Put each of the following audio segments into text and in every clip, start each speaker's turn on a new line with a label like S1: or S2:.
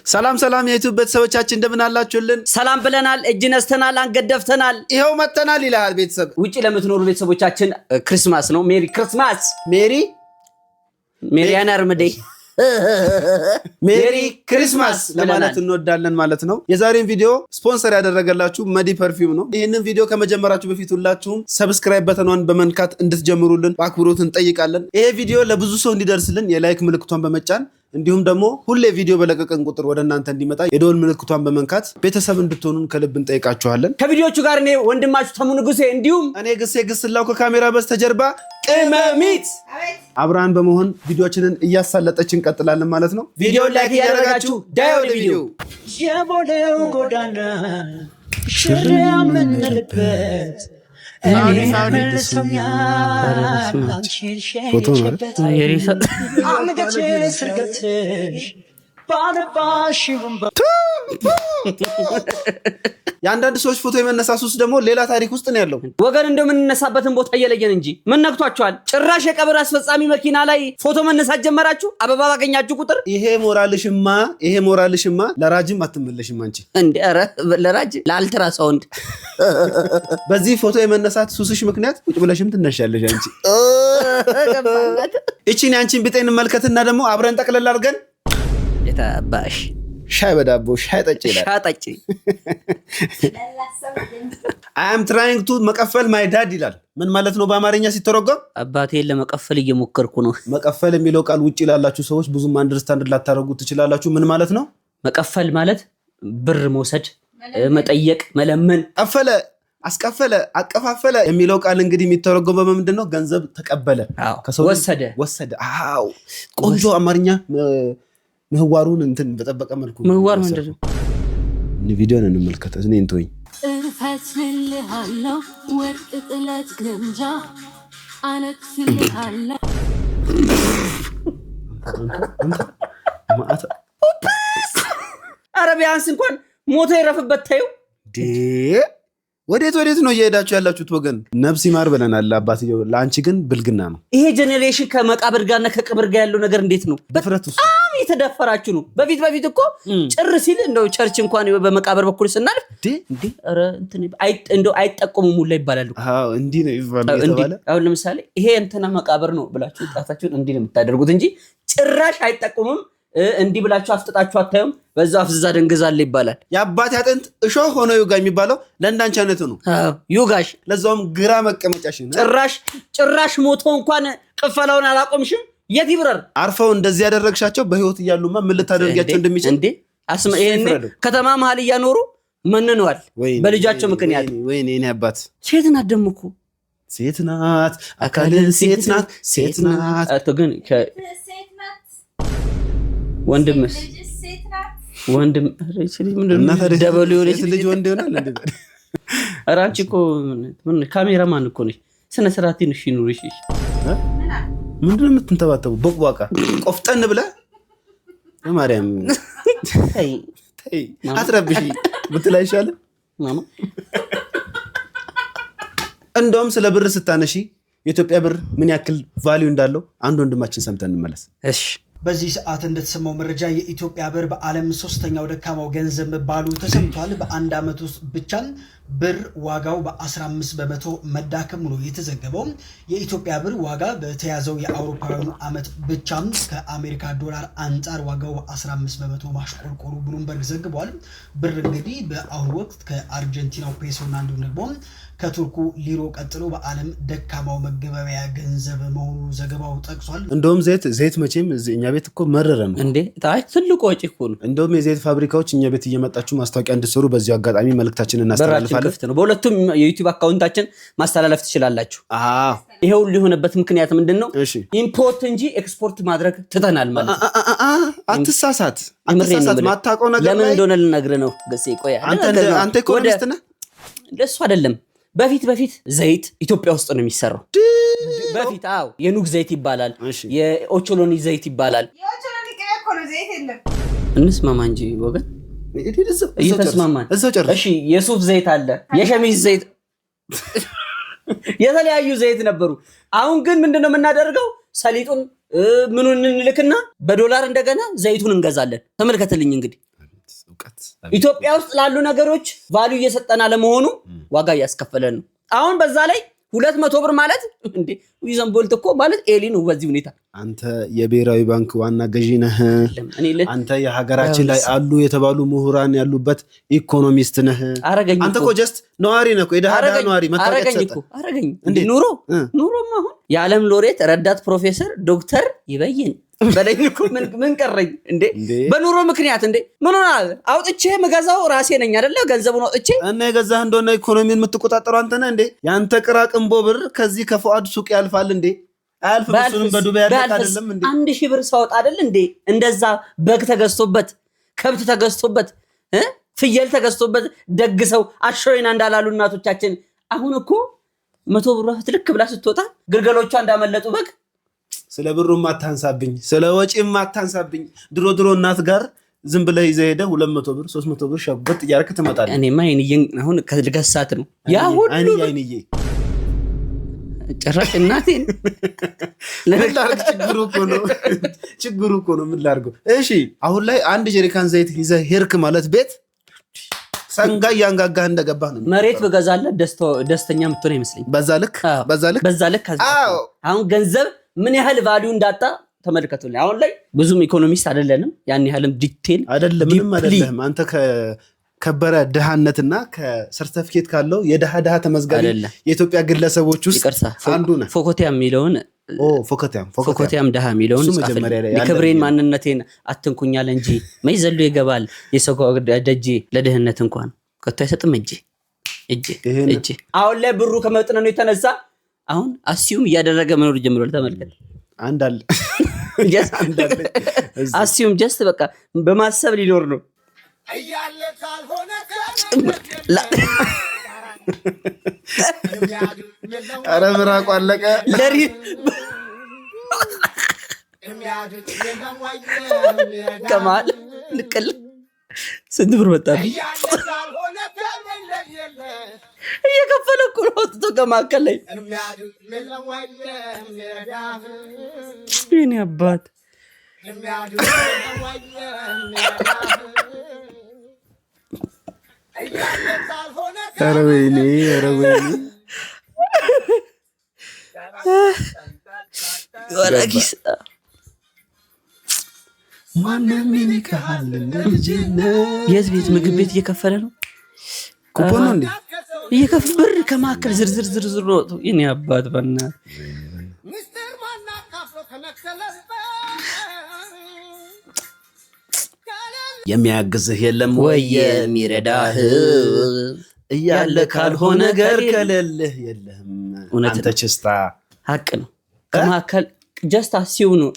S1: ሰላም የዩቲዩብ ቤተሰቦቻችን እንደምን አላችሁልን?
S2: ሰላም ብለናል፣ እጅ ነስተናል፣ አንገደፍተናል፣
S1: ይሄው መተናል ይላል ቤተሰብ።
S2: ውጪ ለምትኖሩ ቤተሰቦቻችን ክሪስማስ ነው። ሜሪ ክሪስማስ። ሜሪያና አርመዴ
S1: ሜሪ ክሪስማስ ለማለት እንወዳለን ማለት ነው። የዛሬን ቪዲዮ ስፖንሰር ያደረገላችሁ መዲ ፐርፊውም ነው። ይሄንን ቪዲዮ ከመጀመራችሁ በፊት ሁላችሁም ሰብስክራይብ በተኗን በመንካት እንድትጀምሩልን በአክብሮት እንጠይቃለን። ይሄ ቪዲዮ ለብዙ ሰው እንዲደርስልን የላይክ ምልክቷን በመጫን እንዲሁም ደግሞ ሁሌ ቪዲዮ በለቀቀን ቁጥር ወደ እናንተ እንዲመጣ የደወል ምልክቷን በመንካት ቤተሰብ እንድትሆኑን ከልብ እንጠይቃችኋለን።
S2: ከቪዲዮቹ ጋር እኔ ወንድማችሁ ተሙ ንጉሴ እንዲሁም
S1: እኔ ግስላው ከካሜራ በስተጀርባ ቅመሚት አብራን በመሆን ቪዲዮችንን እያሳለጠችን እንቀጥላለን ማለት ነው።
S2: ቪዲዮ ላይክ ያደረጋችሁ ዳዮ ቪዲዮ
S3: የቦሌው ጎዳና ሽሪያ ምንልበት
S1: የአንዳንድ ሰዎች ፎቶ የመነሳት ሱስ ደግሞ ሌላ ታሪክ ውስጥ ነው ያለው።
S2: ወገን እንደምንነሳበትን ቦታ እየለየን እንጂ ምን ነክቷችኋል? ጭራሽ የቀብር አስፈጻሚ መኪና ላይ ፎቶ መነሳት ጀመራችሁ። አበባ ባገኛችሁ ቁጥር
S1: ይሄ ሞራልሽማ ለራጅም አትመለሽም አንቺ
S2: እንዴ! ኧረ ለራጅ ለአልትራሳውንድ
S1: በዚህ ፎቶ የመነሳት ሱስሽ ምክንያት ቁጭ ብለሽም ትነሻለሽ አንቺ። እቺን አንቺን ቢጤን መልከትና ደግሞ አብረን ጠቅለል አድርገን
S2: የታባሽ
S1: ሻይ በዳቦ ሻይ ጠጪ ይላል። I am trying to መቀፈል my dad ይላል። ምን ማለት ነው በአማርኛ ሲተረጎም?
S2: አባቴን ለመቀፈል እየሞከርኩ ነው።
S1: መቀፈል የሚለው ቃል ውጪ ላላችሁ ሰዎች ብዙም አንደርስታንድ ላታረጉ ትችላላችሁ። ምን ማለት ነው?
S2: መቀፈል ማለት ብር መውሰድ፣ መጠየቅ፣ መለመን።
S1: ቀፈለ፣ አስቀፈለ፣ አቀፋፈለ የሚለው ቃል እንግዲህ የሚተረጎመው በምንድን ነው? ገንዘብ ተቀበለ፣
S2: ከሰው
S1: ወሰደ። አዎ ቆንጆ አማርኛ ምህዋሩን እንትን በጠበቀ መልኩ
S2: ምህዋር ምንድነው?
S1: ቪዲዮን እንመልከት። እኔ እንተወኝ
S3: እፈትልልሃለሁ ወርቅ ጥለት ግምጃ አነክስልሃለሁ።
S2: ኧረ ቢያንስ እንኳን ሞቶ ይረፍበት ታዩ።
S1: ወዴት ነው እየሄዳችሁ ያላችሁት ወገን? ነፍስ ይማር ብለናል አባትየው። ለአንቺ ግን ብልግና ነው።
S2: ይሄ ጄኔሬሽን ከመቃብር ጋርና ከቅብር ጋር ያለው ነገር እንዴት ነው?
S1: በፍረቱ
S2: የተደፈራችሁ ነው። በፊት እኮ ጭር ሲል እንደው ቸርች እንኳን በመቃብር በኩል ስናልፍ እንዴ ኧረ እንትን እንደው አይጠቆሙም ሁላ ይባላል።
S1: አዎ እንዲህ ነው ይባላል።
S2: አሁን ለምሳሌ ይሄ እንትና መቃብር ነው ብላችሁ ጣታችሁን እንዲህ ነው የምታደርጉት እንጂ ጭራሽ አይጠቆሙም። እንዲህ ብላችሁ አፍጥጣችሁ አታዩም። በዛው አፍዝዛ ደንግዛለ ይባላል።
S1: የአባቴ አጥንት እሾህ ሆኖ ይውጋ የሚባለው ለእንዳንቺ አይነቱ ነው።
S2: ይውጋሽ፣
S1: ለዛውም ግራ መቀመጫሽ ነው።
S2: ጭራሽ ሞቶ እንኳን ቅፈላውን አላቆምሽም። የት ይብረር?
S1: አርፈው እንደዚህ ያደረግሻቸው በህይወት እያሉማ ምን ልታደርጊያቸው እንደሚችል
S2: እንዴ! ይሄኔ ከተማ መሀል እያኖሩ መንነዋል በልጃቸው ምክንያት።
S1: ወይኔ እኔ አባት
S2: ሴት ናት ደግሞ እኮ
S1: ሴት ናት፣ አካልን ሴት ናት።
S2: አቶ ግን ወንድምስ ወንድም ደበሉ የሆነች
S1: ልጅ ወንድ ይሆናል እንዴ?
S2: ኧረ አንቺ እኮ ምን ካሜራማን እኮ ነሽ። ስነ ስርዓት ነሽ ይኑርሽ።
S1: ምንድን ነው የምትንተባተቡ? ቦቅቧቃ ቆፍጠን ብለህ በማርያም ተይ አትረብሽ ብትል አይሻልም? እንደውም ስለ ብር ስታነሺ የኢትዮጵያ ብር ምን ያክል ቫልዩ እንዳለው አንድ ወንድማችን ሰምተን እንመለስ።
S2: እሺ።
S4: በዚህ ሰዓት እንደተሰማው መረጃ የኢትዮጵያ ብር በዓለም ሶስተኛው ደካማው ገንዘብ መባሉ ተሰምቷል። በአንድ ዓመት ውስጥ ብቻን ብር ዋጋው በ15 በመቶ መዳከሙ ነው የተዘገበው። የኢትዮጵያ ብር ዋጋ በተያዘው የአውሮፓውያኑ ዓመት ብቻም ከአሜሪካ ዶላር አንጻር ዋጋው በ15 በመቶ ማሽቆልቆሉ ብሉምበርግ ዘግቧል። ብር እንግዲህ በአሁኑ ወቅት ከአርጀንቲናው ፔሶና እንዲሁም ደግሞ ከቱርኩ ሊሮ ቀጥሎ በዓለም ደካማው መገበያያ ገንዘብ መሆኑ ዘገባው ጠቅሷል።
S1: እንደውም ዘይት መቼም እኛ ቤት እኮ መረረ ነው
S2: እንዴ! ትልቁ ወጪ እኮ ነው።
S1: እንደውም የዘይት ፋብሪካዎች እኛ ቤት እየመጣችሁ ማስታወቂያ እንድትሰሩ በዚሁ አጋጣሚ መልእክታችንን እናስተላልፋለን።
S2: ነው በሁለቱም የዩቲዩብ አካውንታችን ማስተላለፍ ትችላላችሁ። ይሄ ሁሉ የሆነበት ምክንያት ምንድነው? ኢምፖርት እንጂ ኤክስፖርት ማድረግ ትተናል ማለት።
S1: አትሳሳት ማታውቀው ነገር
S2: ለምን እንደሆነ ልነግርህ ነው። ገሴ ቆይ
S1: አንተ ኢኮኖሚስት ነህ።
S2: እንደሱ አይደለም። በፊት ዘይት ኢትዮጵያ ውስጥ ነው የሚሰራው። በፊት የኑግ ዘይት ይባላል፣ የኦቾሎኒ ዘይት ይባላል።
S5: የኦቾሎኒ ቅቤ እኮ ነው፣ ዘይት የለም።
S2: እንስማማ እንጂ ወገን እየተስማማን። እሺ የሱፍ ዘይት አለ፣ የሸሚዝ ዘይት፣ የተለያዩ ዘይት ነበሩ። አሁን ግን ምንድነው የምናደርገው? ሰሊጡን ምኑን እንልክና በዶላር እንደገና ዘይቱን እንገዛለን። ተመልከትልኝ እንግዲህ
S1: እውቀት
S2: ኢትዮጵያ ውስጥ ላሉ ነገሮች ቫልዩ እየሰጠና ለመሆኑ ዋጋ እያስከፈለን ነው። አሁን በዛ ላይ 200 ብር ማለት እንዴ ዩዘን ቦልት እኮ ማለት ኤሊ ነው። በዚህ ሁኔታ
S1: አንተ የብሔራዊ ባንክ ዋና ገዢ ነህ። አንተ የሀገራችን ላይ አሉ የተባሉ ምሁራን ያሉበት ኢኮኖሚስት ነህ። አንተ እኮ ጀስት ነዋሪ ነህ እኮ የደሃ ነዋሪ መታወቂያ ተሰጠ።
S2: አረጋኝ እንዴ ኑሮማ አሁን የዓለም ሎሬት ረዳት ፕሮፌሰር ዶክተር ይበይን በለኝ እኮ ምን ቀረኝ እንዴ? በኑሮ ምክንያት እንዴ ምን ሆናል? አውጥቼ መገዛው ራሴ ነኝ አይደለ? ገንዘቡን አውጥቼ
S1: እና የገዛህ እንደሆነ ኢኮኖሚን የምትቆጣጠረው አንተ ነህ እንዴ? ያንተ ቅራቅንቦ ብር ከዚህ ከፉአድ ሱቅ ያልፋል እንዴ? አያልፍም። እሱንም በዱባይ ያደረግ አይደለም እንዴ? 1000
S2: ብር ሳወጣ አይደል እንዴ? እንደዛ በግ ተገዝቶበት ከብት ተገዝቶበት ፍየል ተገዝቶበት ደግሰው አሾይና እንዳላሉ እናቶቻችን አሁን እኮ 100 ብር ትልክ ብላ ስትወጣ ግልገሎቿ እንዳመለጡ በግ
S1: ስለ ብሩም አታንሳብኝ፣ ስለ ወጪም አታንሳብኝ። ድሮ እናት ጋር ዝም ብለህ ይዘህ ሄደህ 200 ብር 300 ብር ሸበት እያደረክ ትመጣለህ።
S2: እኔማ አሁን ከልገሳት ነው ያ ሁሉ
S1: አይንዬ
S2: ጭራሽ እናቴን
S1: ለላርግ ችግሩ እኮ ነው ምን ላርገው? እሺ አሁን ላይ አንድ ጀሪካን ዘይት ይዘህ ሄርክ ማለት ቤት ሰንጋ ያንጋጋህ እንደገባህ ነው።
S2: መሬት በገዛለት ደስተኛ የምትሆን ይመስለኝ። በዛ ልክ አሁን ገንዘብ ምን ያህል ቫልዩ እንዳጣ ተመልከቱልኝ። አሁን ላይ ብዙም ኢኮኖሚስት አይደለንም፣ ያን ያህልም ዲቴል
S1: አይደለም። አንተ ከከበረ ድሃነትና ከሰርቲፊኬት ካለው የድሃ ተመዝጋቢ የኢትዮጵያ ግለሰቦች ውስጥ አንዱ ነህ።
S2: ፎኮቲያም ድሃ የሚለውን የክብሬን ማንነቴን አትንኩኛል እንጂ መች ዘሎ ይገባል የሰው ደጅ ለድህነት እንኳን ከቶ አይሰጥም እጅ። አሁን ላይ ብሩ ከመጥነኑ የተነሳ አሁን አሲዩም እያደረገ መኖር ጀምሯል። ተመልከት
S1: አንድ አለ
S2: አሲዩም ጀስት በቃ በማሰብ ሊኖር ነው።
S1: ኧረ ምራቁ አለቀ።
S2: ከማል ልቅል ስንት ብር ወጣብኝ? እየከፈለ እኮ ነው ወጥቶ ከማከል ላይ የኔ አባት
S1: ኧረ ወይኔ
S2: ወራጊስ
S1: ማንም ይንካል ልጅነት
S2: የት ቤት ምግብ ቤት እየከፈለ ነው።
S1: ኩፖን ነው እንዴ?
S2: እየከፈለ ብር ከማከል ዝርዝር ነው። የኔ አባት በእናትህ
S1: የሚያግዝህ የለም ወይ የሚረዳህ እያለ ካልሆነ ነገር ከሌለህ የለህም። አንተ ችስታ
S2: ሀቅ ነው። ከማከል ጀስት አሲው ነው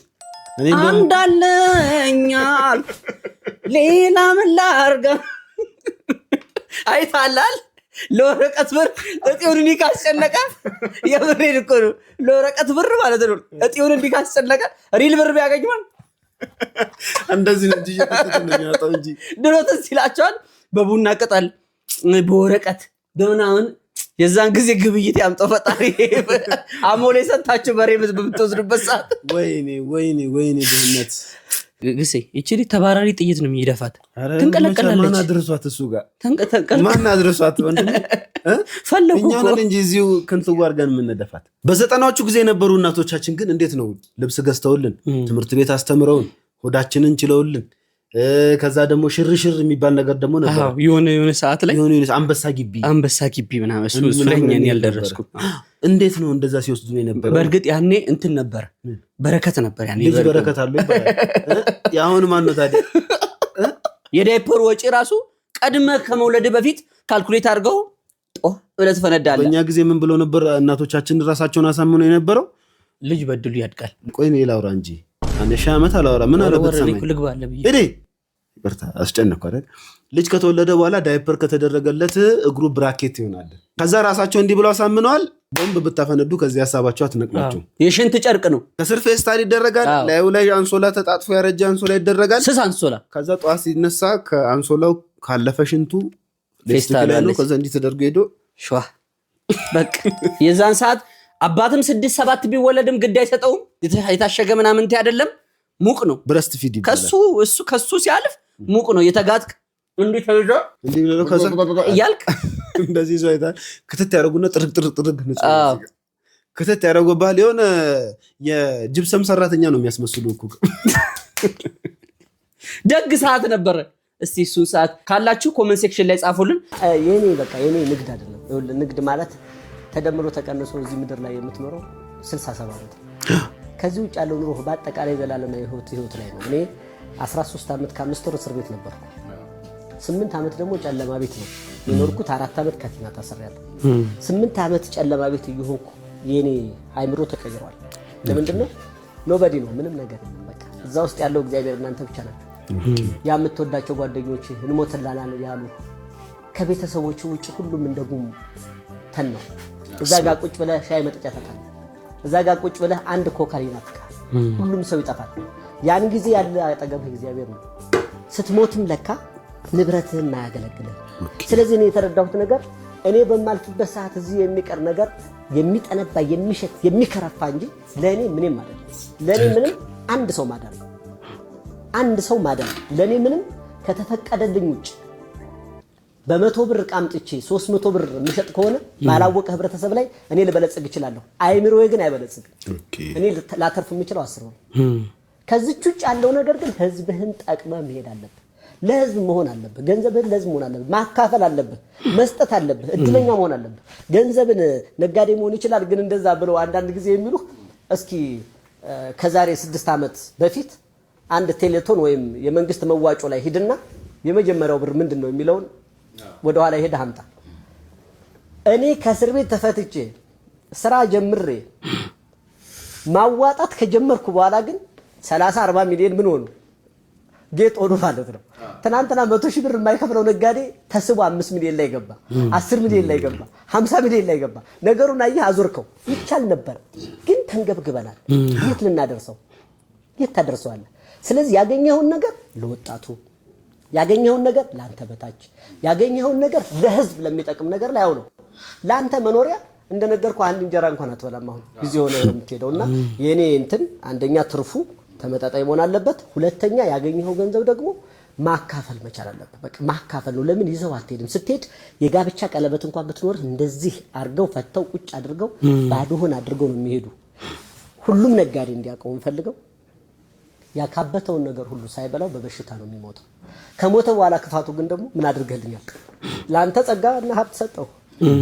S2: አንዳለኛል ሌላ ምን ላርጋ አይታላል። ለወረቀት ብር እጤውን እንዲህ ካስጨነቀ የብሬን እኮ ነው። ለወረቀት ብር ማለት ነው። እጤውን እንዲህ ካስጨነቀ ሪል ብር ቢያገኝ ማለት
S1: እንደዚህ ነው እንጂ
S2: ድሮ ትዝ ይላቸዋል። በቡና ቅጠል በወረቀት በምናምን የዛን ጊዜ ግብይት ያምጣው ፈጣሪ አሞሌ ሰጣችሁ በሬ በምትወስዱበት ሰዓት
S1: ወይኔ ድህነት
S2: ግሴ እቺ ተባራሪ ጥይት ነው የሚደፋት። ተንቀለቀላለች።
S1: ማን አድርሷት? እሱ ጋር
S2: ተንቀለቀለ።
S1: ማን አድርሷት? ወንድም
S2: ፈለኩ
S1: እኛ ነን እንጂ እዚሁ ክንትው አድርገን የምንደፋት። በዘጠናዎቹ ጊዜ የነበሩ እናቶቻችን ግን እንዴት ነው ልብስ ገዝተውልን ትምህርት ቤት አስተምረውን ሆዳችንን ችለውልን ከዛ ደግሞ ሽርሽር የሚባል ነገር ደግሞ ነበር።
S2: የሆነ ሰዓት ላይ አንበሳ ግቢ ምናምን እሱ ለኛን ያልደረስኩ።
S1: እንዴት ነው እንደዛ ሲወስዱ ነው የነበረው?
S2: በእርግጥ ያኔ እንትን ነበር፣ በረከት ነበር ያኔ።
S1: ልጅ በረከት አለው ይባላል። ያሁን ማን ነው ታዲያ?
S2: የዳይፐር ወጪ ራሱ ቀድመ ከመውለድ በፊት ካልኩሌት አድርገው ብለህ ትፈነዳለህ።
S1: በእኛ ጊዜ ምን ብለው ነበር እናቶቻችን ራሳቸውን አሳምነው የነበረው?
S2: ልጅ በድሉ ያድጋል።
S1: ቆይ ነው ላውራ እንጂ አንድ ሺህ ዓመት አላወራ። ምን አለበት ሰማይ እዴ ይበርታ አስጨነቅኩ አይደል? ልጅ ከተወለደ በኋላ ዳይፐር ከተደረገለት እግሩ ብራኬት ይሆናል። ከዛ ራሳቸው እንዲህ ብለው አሳምነዋል። ቦምብ ብታፈነዱ ከዚህ ሀሳባቸው አትነቅላቸው።
S2: የሽንት ጨርቅ ነው።
S1: ከስር ፌስታል ይደረጋል። ላዩ ላይ አንሶላ ተጣጥፎ ያረጀ አንሶላ ይደረጋል።
S2: ስስ አንሶላ።
S1: ከዛ ጠዋት ሲነሳ ከአንሶላው ካለፈ ሽንቱ ፌስታል ያለው ከዛ እንዲህ ተደርጎ ሄዶ
S2: ሸዋ በቃ የዛን ሰዓት አባትም 6-7 ቢወለድም ግድ አይሰጠውም። የታሸገ ምናምን አይደለም፣ ሙቅ ነው።
S1: ብረስት ፊድ ይባላል።
S2: ከሱ ሲያልፍ ሙቅ ነው። የተጋጥክ እንዴ ተይዞ
S1: እንዴ ብለው ከዛ
S2: እያልክ
S1: እንደዚህ ይዞ አይታል ክትት ያደርጉና ጥርቅ ክትት ያደርጉባል። የሆነ የጅብሰም ሰራተኛ ነው የሚያስመስሉ እኮ።
S2: ደግ ሰዓት ነበረ። እስቲ እሱን ሰዓት ካላችሁ ኮሜንት ሴክሽን ላይ ጻፉልን።
S6: የኔ ንግድ አይደለም። ይኸውልህ ንግድ ማለት ተደምሮ ተቀንሶ እዚህ ምድር ላይ የምትኖረው 67 ዓመት ከዚህ ውጭ ያለው ኑሮ በአጠቃላይ ዘላለማዊ ህይወት ላይ ነው። እኔ 13 ዓመት ከ5 ወር እስር ቤት ነበርኩ። 8 ዓመት ደግሞ ጨለማ ቤት ነው የኖርኩት። 4 ዓመት ከቲና ታስሬያለሁ። 8 ዓመት ጨለማ ቤት እየሆንኩ የኔ አይምሮ ተቀይሯል። ለምንድን ነው? ኖበዲ ነው ምንም ነገር በቃ እዛ ውስጥ ያለው እግዚአብሔር እናንተ ብቻ ናችሁ። ያ የምትወዳቸው ጓደኞች እንሞትላላን ያሉ ከቤተሰቦቹ ውጭ ሁሉም እንደጉም ተን ነው። እዛ ጋር ቁጭ ብለህ ሻይ መጠጫ ታጣለህ። እዛ ጋር ቁጭ ብለህ አንድ ኮካሪና ትካል። ሁሉም ሰው ይጠፋል። ያን ጊዜ ያለ አጠገብህ እግዚአብሔር ነው። ስትሞትም ለካ ንብረትህን ማያገለግልህ። ስለዚህ እኔ የተረዳሁት ነገር እኔ በማልፍበት ሰዓት እዚህ የሚቀር ነገር የሚጠነባ የሚሸት የሚከረፋ እንጂ ለእኔ ምንም አይደለም። ለእኔ ምንም አንድ ሰው ማዳን ነው። አንድ ሰው ማዳን ለእኔ ምንም ከተፈቀደልኝ ውጭ በ100 ብር ቃምጥቼ 300 ብር የሚሸጥ ከሆነ ባላወቀ ህብረተሰብ ላይ እኔ ልበለጽግ እችላለሁ። አይምሮዬ ግን አይበለጽግም። እኔ ላተርፍ የምችለው 10 ነው። ከዚች ውጭ ያለው ነገር ግን ህዝብህን ጠቅመህ መሄድ አለብህ። ለህዝብ መሆን አለብህ። ገንዘብህን ለህዝብ መሆን አለብህ። ማካፈል አለብህ። መስጠት አለብህ። እድለኛ መሆን አለብህ። ገንዘብን ነጋዴ መሆን ይችላል ግን እንደዛ ብለው አንዳንድ ጊዜ የሚሉ እስኪ ከዛሬ 6 ዓመት በፊት አንድ ቴሌቶን ወይም የመንግስት መዋጮ ላይ ሂድና የመጀመሪያው ብር ምንድነው የሚለውን ወደ ኋላ ሄደ አምጣ። እኔ ከእስር ቤት ተፈትቼ ስራ ጀምሬ ማዋጣት ከጀመርኩ በኋላ ግን 30-40 ሚሊዮን ምን ሆኑ ጌጥ ሆኖ ማለት ነው። ትናንትና 100,000 ብር የማይከፍለው ነጋዴ ተስቦ 5 ሚሊዮን ላይ ገባ፣ 10 ሚሊዮን ላይ ገባ፣ 50 ሚሊዮን ላይ ገባ። ነገሩን አየህ አዞርከው። ይቻል ነበር ግን ተንገብግበናል። የት ልናደርሰው? የት ታደርሰዋለህ? ስለዚህ ያገኘውን ነገር ለወጣቱ፣ ያገኘውን ነገር ላንተ በታች፣ ያገኘውን ነገር ለህዝብ ለሚጠቅም ነገር ላይ አውለው። ላንተ መኖሪያ እንደነገርኩ አንድ እንጀራ እንኳን አትበላም። አሁን ጊዜ ሆነ የምትሄደውና የኔ እንትን አንደኛ ትርፉ ተመጣጣኝ መሆን አለበት። ሁለተኛ ያገኘው ገንዘብ ደግሞ ማካፈል መቻል አለበት። በቃ ማካፈል ነው። ለምን ይዘው አትሄድም? ስትሄድ የጋብቻ ቀለበት እንኳን ብትኖር እንደዚህ አርገው ፈተው ቁጭ አድርገው ባዶህን አድርገው ነው የሚሄዱ። ሁሉም ነጋዴ እንዲያውቀው እንፈልገው ያካበተውን ነገር ሁሉ ሳይበላው በበሽታ ነው የሚሞተው። ከሞተ በኋላ ክፋቱ ግን ደግሞ ምን አድርገልኛል? ላንተ ጸጋና ሀብት ሰጠው፣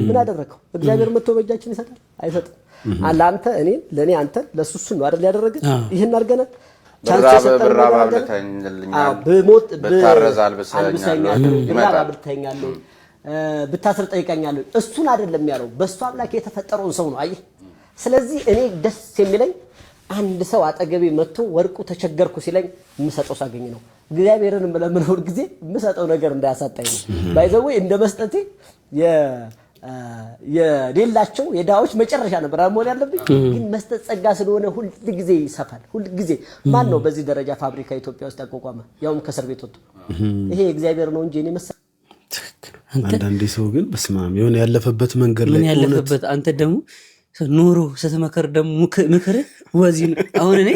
S6: ምን አደረከው? እግዚአብሔር መጥቶ በእጃችን ይሰጣል? አይሰጥም። ላንተ እኔን ለኔ አንተ ለሱሱ ነው አይደል ያደረገን? ይሄን አድርገናል። ብታስር ጠይቀኛለሁ። እሱን አይደለም ያለው በሱ አምላክ የተፈጠረውን ሰው ነው። አየህ። ስለዚህ እኔ ደስ የሚለኝ አንድ ሰው አጠገቤ መጥቶ ወርቁ ተቸገርኩ ሲለኝ የምሰጠው ሳገኝ ነው። እግዚአብሔርን ለምንው ጊዜ የምሰጠው ነገር እንዳያሳጣኝ ነው። ባይዘው እንደ መስጠቴ የሌላቸው የዳዎች መጨረሻ ነበር አሞን ያለብኝ። ግን መስጠት ጸጋ ስለሆነ ሁሉ ጊዜ ይሰፋል። ሁሉ ጊዜ ማን ነው በዚህ ደረጃ ፋብሪካ ኢትዮጵያ ውስጥ ያቋቋመ? ያውም ከእስር ቤት ወጥቶ ይሄ እግዚአብሔር ነው እንጂ እኔ መሰለኝ።
S1: አንዳንዴ ሰው ግን በስማም የሆነ ያለፈበት መንገድ ላይ
S2: ያለፈበት አንተ ደግሞ ኑሮ ስትመከር ደግሞ ምክር ወዚ ነው። አሁን እኔ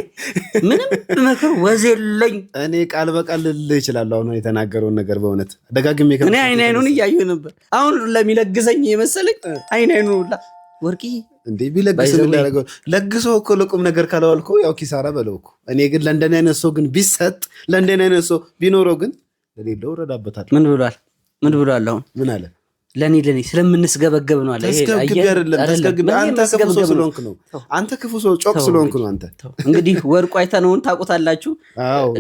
S2: ምንም ምክር ወዚ የለኝ።
S1: እኔ ቃል በቃል ልልህ እችላለሁ። አሁን የተናገረውን ነገር በእውነት ደጋግሜ
S2: እኔ አይኑን እያየሁ ነበር። አሁን ለሚለግሰኝ የመሰለኝ አይኑን ሁላ ወርቂ
S1: እንዴ ቢለግስ ምን ያደርገው? ለግሶ እኮ ለቁም ነገር ካለዋልኩ ያው ኪሳራ በለው እኮ። እኔ ግን ለእንደኔ አይነት ሰው ግን ቢሰጥ ለእንደኔ አይነት ሰው ቢኖረው ግን ለሌለው ረዳበታል።
S2: ምን ብሏል? አሁን ምን አለ? ለኔ ስለምንስገበገብ ነው አለ።
S1: አንተ ክፉ ሰው ጮክ ስለሆንክ ነው። አንተ
S2: እንግዲህ ወርቁ አይተነውን ታውቁታላችሁ።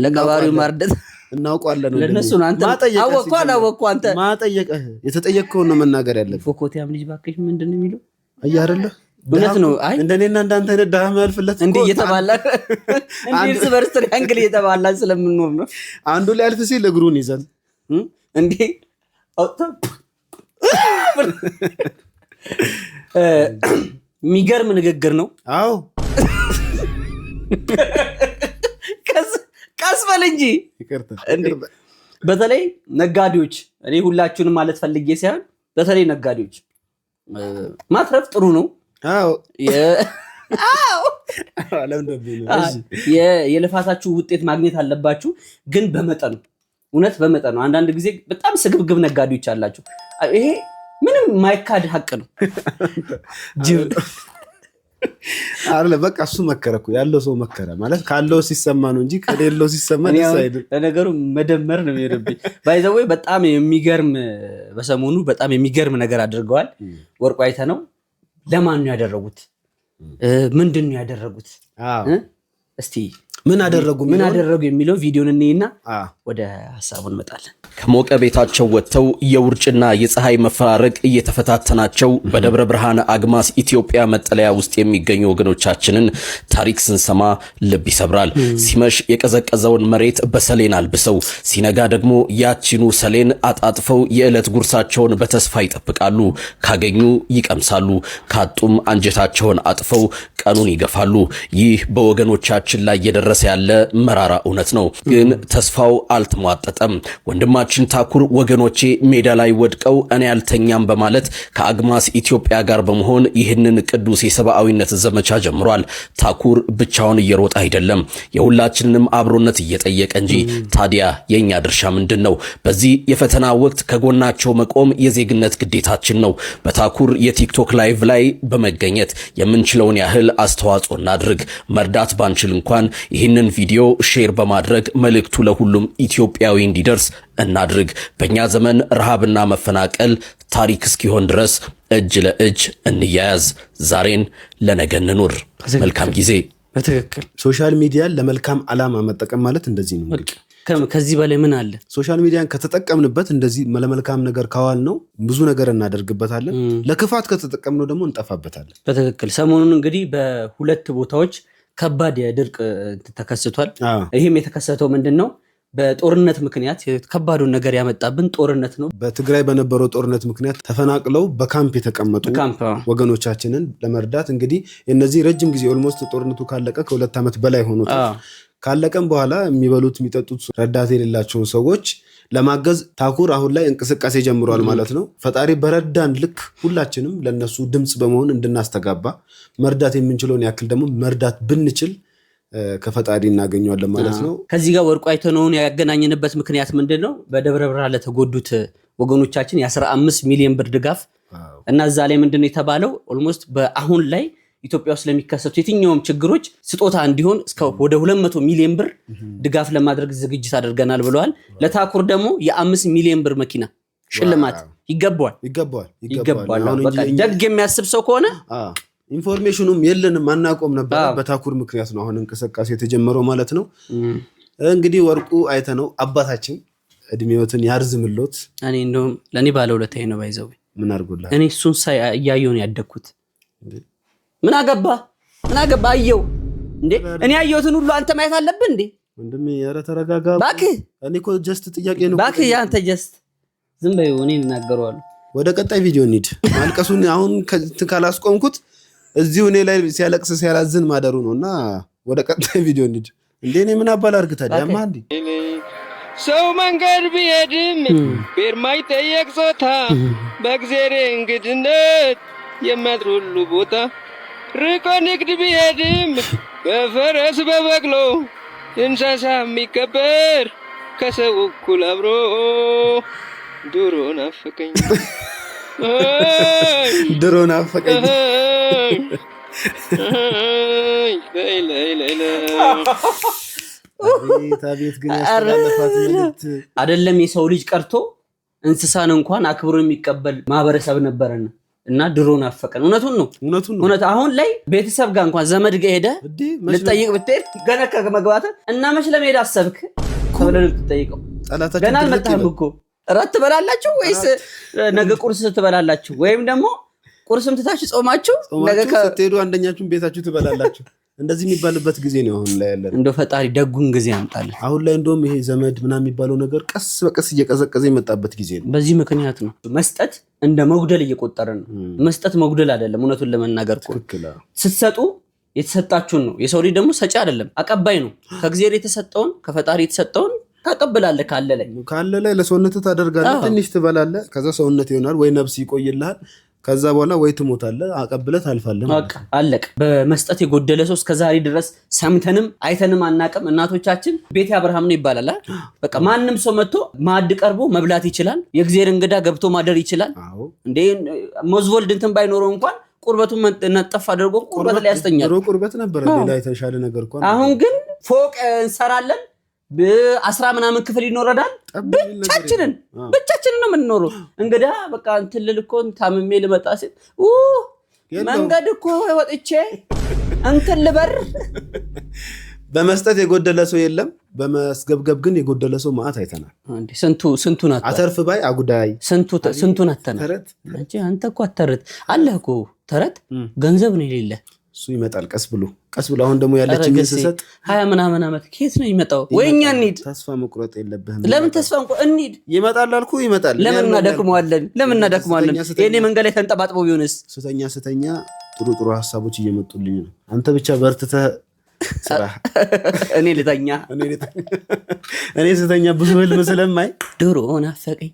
S2: ለቀባሪው ማርደት
S1: እናውቀዋለን።
S2: ለነሱ ነው። አንተ አወቅኩ አላወቅኩ አንተ
S1: ማጠየቅህ የተጠየቅከውን ነው መናገር ያለብህ።
S2: ፎኮቲያም ልጅ ባክሽ ምንድነው የሚለው?
S1: አይደለ
S2: እውነት ነው። አይ
S1: እንደኔና እንዳንተ አይነት ደሃ ማልፍለት
S2: እንዴ እየተባላ እንዴ ስበርስ ትሪያንግል እየተባላ ስለምንኖር ነው።
S1: አንዱ ሊያልፍ ሲል እግሩን ይዘን
S2: እንዴ የሚገርም ንግግር ነው።
S1: አዎ
S2: ቀስ በል እንጂ በተለይ ነጋዴዎች፣ እኔ ሁላችሁንም ማለት ፈልጌ ሳይሆን በተለይ ነጋዴዎች ማትረፍ ጥሩ ነው። የልፋታችሁ ውጤት ማግኘት አለባችሁ፣ ግን በመጠኑ እውነት በመጠኑ አንዳንድ ጊዜ በጣም ስግብግብ ነጋዴዎች አላችሁ። ይሄ ምንም ማይካድ ሀቅ ነው።
S1: አለ በቃ እሱ መከረኩ ያለው ሰው መከረ ማለት ካለው ሲሰማ ነው እንጂ ከሌለው ሲሰማ አይደል።
S2: ለነገሩ መደመር ነው የሚሄድብኝ። ባይዘው በጣም የሚገርም በሰሞኑ በጣም የሚገርም ነገር አድርገዋል። ወርቁ አይተነው ለማን ነው ያደረጉት? ምንድነው ያደረጉት? እስቲ ምን አደረጉ የሚለው ቪዲዮን እንይና ወደ ሐሳቡ እንመጣለን።
S7: ከሞቀ ቤታቸው ወጥተው የውርጭና የፀሐይ መፈራረቅ እየተፈታተናቸው በደብረ ብርሃን አግማስ ኢትዮጵያ መጠለያ ውስጥ የሚገኙ ወገኖቻችንን ታሪክ ስንሰማ ልብ ይሰብራል። ሲመሽ የቀዘቀዘውን መሬት በሰሌን አልብሰው ሲነጋ ደግሞ ያቺኑ ሰሌን አጣጥፈው የዕለት ጉርሳቸውን በተስፋ ይጠብቃሉ። ካገኙ ይቀምሳሉ፣ ካጡም አንጀታቸውን አጥፈው ቀኑን ይገፋሉ። ይህ በወገኖቻችን ላይ እየደረሰ ያለ መራራ እውነት ነው። ግን ተስፋው አልተሟጠጠም። ወንድማችን ታኩር ወገኖቼ ሜዳ ላይ ወድቀው እኔ ያልተኛም በማለት ከአግማስ ኢትዮጵያ ጋር በመሆን ይህንን ቅዱስ የሰብአዊነት ዘመቻ ጀምሯል። ታኩር ብቻውን እየሮጠ አይደለም፣ የሁላችንንም አብሮነት እየጠየቀ እንጂ። ታዲያ የኛ ድርሻ ምንድነው? በዚህ የፈተና ወቅት ከጎናቸው መቆም የዜግነት ግዴታችን ነው። በታኩር የቲክቶክ ላይቭ ላይ በመገኘት የምንችለውን ያህል አስተዋጽኦ እናድርግ። መርዳት ባንችል እንኳን ይህንን ቪዲዮ ሼር በማድረግ መልእክቱ ለሁሉም ኢትዮጵያዊ እንዲደርስ እናድርግ። በእኛ ዘመን ረሃብና መፈናቀል ታሪክ እስኪሆን ድረስ እጅ ለእጅ እንያያዝ። ዛሬን ለነገ እንኑር። መልካም ጊዜ።
S2: በትክክል
S1: ሶሻል ሚዲያን ለመልካም ዓላማ መጠቀም ማለት እንደዚህ ነው።
S2: ከዚህ በላይ ምን አለ?
S1: ሶሻል ሚዲያን ከተጠቀምንበት እንደዚህ ለመልካም ነገር ካዋል ነው ብዙ ነገር እናደርግበታለን። ለክፋት ከተጠቀምነው ደግሞ እንጠፋበታለን።
S2: በትክክል ሰሞኑን እንግዲህ በሁለት ቦታዎች ከባድ የድርቅ ተከስቷል። ይህም የተከሰተው ምንድነው? በጦርነት ምክንያት ከባዱን ነገር ያመጣብን ጦርነት ነው።
S1: በትግራይ በነበረው ጦርነት ምክንያት ተፈናቅለው በካምፕ የተቀመጡ ወገኖቻችንን ለመርዳት እንግዲህ እነዚህ ረጅም ጊዜ ኦልሞስት ጦርነቱ ካለቀ ከ2 ዓመት በላይ ሆኖታል። ካለቀም በኋላ የሚበሉት የሚጠጡት ረዳት የሌላቸውን ሰዎች ለማገዝ ታኩር አሁን ላይ እንቅስቃሴ ጀምሯል ማለት ነው። ፈጣሪ በረዳን ልክ ሁላችንም ለነሱ ድምጽ በመሆን እንድናስተጋባ መርዳት የምንችለውን ያክል ደግሞ መርዳት ብንችል ከፈጣሪ እናገኘዋለን ማለት ነው።
S2: ከዚህ ጋር ወርቁ አይተነውን ያገናኘንበት ምክንያት ምንድነው? በደብረ ብርሃን ለተጎዱት ወገኖቻችን የ15 ሚሊዮን ብር ድጋፍ እና እዛ ላይ ምንድነው የተባለው? ኦልሞስት በአሁን ላይ ኢትዮጵያ ውስጥ ለሚከሰቱ የትኛውም ችግሮች ስጦታ እንዲሆን እስከ ወደ 200 ሚሊዮን ብር ድጋፍ ለማድረግ ዝግጅት አድርገናል ብለዋል። ለታኩር ደግሞ የ5 ሚሊዮን ብር መኪና ሽልማት ይገባዋል። በቃ ደግ የሚያስብ ሰው ከሆነ
S1: ኢንፎርሜሽኑም የለንም አናቆም ነበር። በታኩር ምክንያት ነው አሁን እንቅስቃሴ የተጀመረው ማለት ነው። እንግዲህ ወርቁ አይተነው አባታችን እድሜዎትን ያርዝምሎት።
S2: እኔ እንደውም ለኔ ባለውለታዬ ነው። ባይዘው
S1: ምን አርጎላ
S2: እኔ እሱን ሳይ እያየሁ ነው ያደግኩት። ምን አገባ አየው እንዴ? እኔ ያየሁትን ሁሉ አንተ ማየት አለብህ እንዴ?
S1: ወንድሜ ኧረ ተረጋጋ
S2: እባክህ።
S1: እኔ እኮ ጀስት ጥያቄ ነው
S2: እባክህ። ያንተ ጀስት ዝም በይው። እኔ እናገረዋለሁ።
S1: ወደ ቀጣይ ቪዲዮ እንሂድ። ማልቀሱን አሁን ካላስቆምኩት እዚሁ እኔ ላይ ሲያለቅስ ሲያላዝን ማደሩ ነውና ወደ ቀጣይ ቪዲዮ እንሂድ። እንዴ እኔ ምን አባል አርግ ታዲያ ማንዲ
S8: ሰው መንገድ ቢሄድም በማይጠየቅ ጾታ በእግዚአብሔር እንግድነት የሚያድር ሁሉ ቦታ ርቆ ንግድ ቢሄድም በፈረስ በበቅሎ እንስሳ የሚከበር ከሰው እኩል አብሮ ድሮ ናፈቀኝ
S1: ቤት ግን ያስተላለፋት መልእክት
S2: አይደለም። የሰው ልጅ ቀርቶ እንስሳን እንኳን አክብሮ የሚቀበል ማህበረሰብ ነበረን እና ድሮ ናፈቀን። እውነቱን ነው። አሁን ላይ ቤተሰብ ጋር እንኳን ዘመድ ጋር ሄደ ልጠይቅ ብትሄድ ገና ከመግባት እና መች ለመሄድ አሰብክ ተብለህ ልትጠይቀው ገና አልመጣህም እኮ እራት ትበላላችሁ ወይስ ነገ ቁርስ ትበላላችሁ? ወይም ደግሞ ቁርስም ትታችሁ ጾማችሁ ነገ
S1: ስትሄዱ አንደኛችሁን ቤታችሁ ትበላላችሁ። እንደዚህ የሚባልበት ጊዜ ነው አሁን ላይ ያለን።
S2: እንደው ፈጣሪ ደጉን ጊዜ ያምጣልን።
S1: አሁን ላይ እንደውም ይሄ ዘመድ ምናምን የሚባለው ነገር ቀስ በቀስ እየቀዘቀዘ የመጣበት ጊዜ ነው።
S2: በዚህ ምክንያት ነው መስጠት እንደ መጉደል እየቆጠረን ነው። መስጠት መጉደል አይደለም። እውነቱን ለመናገር ስትሰጡ የተሰጣችሁን ነው። የሰው ልጅ ደግሞ ሰጪ አይደለም፣ አቀባይ ነው። ከእግዚአብሔር የተሰጠውን ከፈጣሪ የተሰጠውን ታቀብላለህ። ካለ ላይ
S1: ለሰውነት ታደርጋለህ። ትንሽ ትበላለህ፣ ከዛ ሰውነት ይሆናል ወይ ነፍስ ይቆይልሃል። ከዛ በኋላ ወይ ትሞታለህ አቀብለህ ታልፋለህ።
S2: በቃ አለቀ። በመስጠት የጎደለ ሰው እስከዛሬ ድረስ ሰምተንም አይተንም አናቅም። እናቶቻችን ቤተ አብርሃም ነው ይባላል። በቃ ማንም ሰው መጥቶ ማዕድ ቀርቦ መብላት ይችላል። የእግዚአብሔር እንግዳ ገብቶ ማደር ይችላል። እንዴ ሞዝቮልድ እንትን ባይኖረው እንኳን ቁርበቱን ነጠፍ አድርጎ ቁርበት ላይ ያስተኛል።
S1: ድሮ ቁርበት ነበር፣ ሌላ የተሻለ ነገር እንኳን።
S2: አሁን ግን ፎቅ እንሰራለን፣ በ10 ምናምን ክፍል ይኖረዳል። ብቻችንን ነው የምንኖረው። እንግዳ በቃ እንትን ልል እኮ ታምሜ ልመጣ ሲል መንገድ እኮ ወጥቼ እንትን ልበር።
S1: በመስጠት የጎደለ ሰው የለም፣ በመስገብገብ ግን የጎደለ ሰው ማዕት አይተናል።
S2: ስንቱን
S1: አተርፍ ባይ አጉዳይ
S2: ስንቱን አተናል። አንተ እኮ አተርት አለህ እኮ ተረት ገንዘብ ነው የሌለ
S1: እሱ ይመጣል ቀስ ብሎ። አሁን ደግሞ ያለችን ስሰጥ
S2: 20 ምናምን ዓመት ከየት ነው ይመጣው? ወይኛ እንሂድ።
S1: ተስፋ መቁረጥ የለብህም።
S2: ለምን ተስፋ እንሂድ?
S1: ይመጣል አልኩ ይመጣል።
S2: ለምን እናደክመዋለን? የኔ መንገድ ላይ ተንጠባጥቦ ቢሆንስ?
S1: ስተኛ ጥሩ ሀሳቦች እየመጡልኝ ነው። አንተ ብቻ በርትተህ ስራ።
S2: እኔ ልተኛ።
S1: እኔ ስተኛ ብዙ ህልም ስለማይ
S2: ድሮ ናፈቀኝ።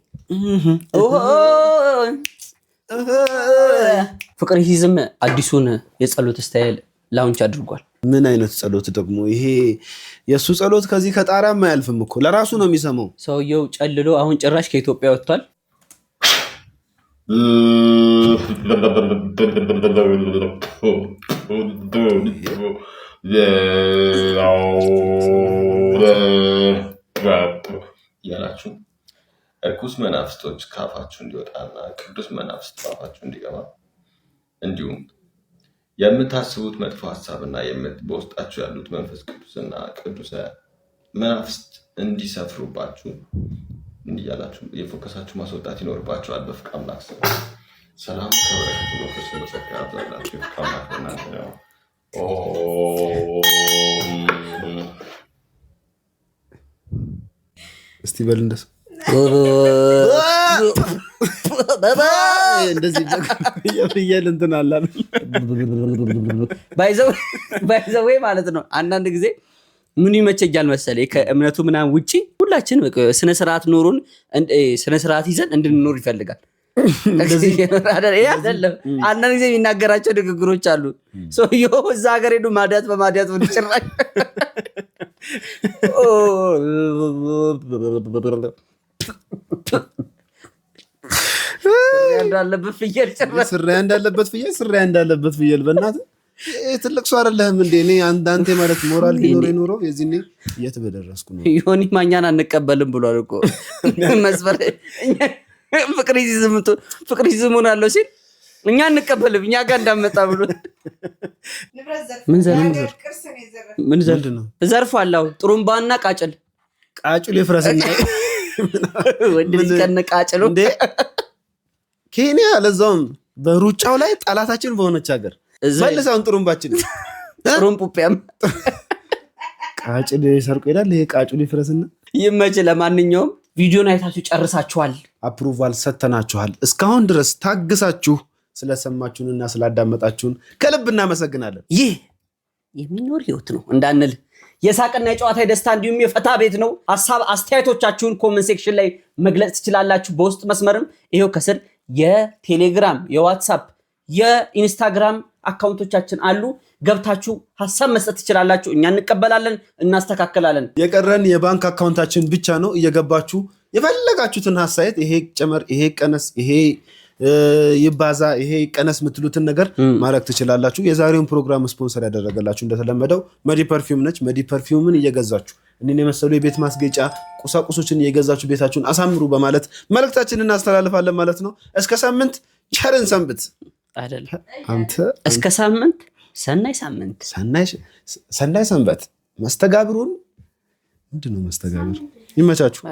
S2: ፍቅሪዝም አዲሱን የጸሎት ስታይል ላውንች አድርጓል።
S1: ምን አይነት ጸሎት ደግሞ ይሄ? የሱ ጸሎት ከዚህ ከጣሪያም አያልፍም እኮ፣ ለራሱ ነው የሚሰማው።
S2: ሰውየው ጨልሎ አሁን ጭራሽ ከኢትዮጵያ ወጥቷል።
S9: ያላችሁ እርኩስ መናፍስቶች ካፋችሁ እንዲወጣና ቅዱስ መናፍስት ካፋችሁ እንዲገባ እንዲሁም የምታስቡት መጥፎ ሐሳብና በውስጣችሁ ያሉት መንፈስ ቅዱስና ቅዱስ መናፍስት እንዲሰፍሩባችሁ እንዲያላችሁ የፎከሳችሁ ማስወጣት ይኖርባችኋል። በፍቅር አምላክ ሰላም ከበረከቱ መንፈስ መሰከራ ያብዛላችሁ። የፍቅር አምላክ በእናንተ ነው።
S1: እስቲ በል እንደሱ እንደዚህ ያፍየል እንትን አለ
S2: ባይዘው ማለት ነው። አንዳንድ ጊዜ ምን ይመቸኛል መሰለኝ ከእምነቱ ምናምን ውጪ ሁላችን ስነ ስርዓት ኖሩን ስነ ስርዓት ይዘን እንድንኖር ይፈልጋል። አንዳንድ ጊዜ የሚናገራቸው ንግግሮች አሉ። ሰውየው እዛ ሀገር ሄዱ ማዲያት በማዲያት ወደ ጭራሽ
S1: ስሪያ እንዳለበት ፍየል በእናትህ ትልቅ ሰው አይደለህም እንዴ? እኔ አንዳንቴ ማለት ሞራል ቢኖር የኖረው የዚህኔ የት በደረስኩ ነው።
S2: ዮኒ ማኛን አንቀበልም ብሏል እኮ መስፈር። ፍቅሪዝም ሆናለሁ ሲል እኛ አንቀበልም፣ እኛ ጋር እንዳመጣ ብሎ ምን ዘርፍ ነው ዘርፏል። ጥሩምባና ቃጭል
S1: ይፍረስና
S2: ወንድ ልጅ ከነ ቃጭሉ
S1: እንዴ ኬንያ፣ ለዛውም በሩጫው ላይ ጠላታችን በሆነች ሀገር መልሳውን ጥሩምባችን
S2: ጥሩምፑፒያም
S1: ቃጭል ሰርቆ ይላል። ይሄ ቃጭሉ ይፍረስና
S2: ይመች። ለማንኛውም ቪዲዮን አይታችሁ ጨርሳችኋል፣
S1: አፕሩቫል ሰተናችኋል። እስካሁን ድረስ ታግሳችሁ ስለሰማችሁንና ስላዳመጣችሁን ከልብ እናመሰግናለን።
S2: ይህ የሚኖር ህይወት ነው እንዳንል የሳቅና የጨዋታ የደስታ እንዲሁም የፈታ ቤት ነው። ሀሳብ አስተያየቶቻችሁን ኮመንት ሴክሽን ላይ መግለጽ ትችላላችሁ። በውስጥ መስመርም ይሄው ከስር የቴሌግራም፣ የዋትሳፕ፣ የኢንስታግራም አካውንቶቻችን አሉ። ገብታችሁ ሀሳብ መስጠት ትችላላችሁ። እኛ እንቀበላለን፣ እናስተካክላለን።
S1: የቀረን የባንክ አካውንታችን ብቻ ነው። እየገባችሁ የፈለጋችሁትን ሀሳብ ይሄ ጨመር፣ ይሄ ቀነስ፣ ይሄ ይባዛ፣ ይሄ ቀነስ የምትሉትን ነገር ማድረግ ትችላላችሁ። የዛሬውን ፕሮግራም ስፖንሰር ያደረገላችሁ እንደተለመደው መዲ ፐርፊውም ነች። መዲ ፐርፊውምን እየገዛችሁ እኔን የመሰሉ የቤት ማስጌጫ ቁሳቁሶችን እየገዛችሁ ቤታችሁን አሳምሩ በማለት መልእክታችንን እናስተላልፋለን ማለት ነው። እስከ ሳምንት ቸርን ሰንብት
S2: አይደለም
S1: አንተ
S2: እስከ ሳምንት ሰናይ ሳምንት
S1: ሰናይ ሰንበት። መስተጋብሩን ምንድነው መስተጋብር? ይመቻችሁ።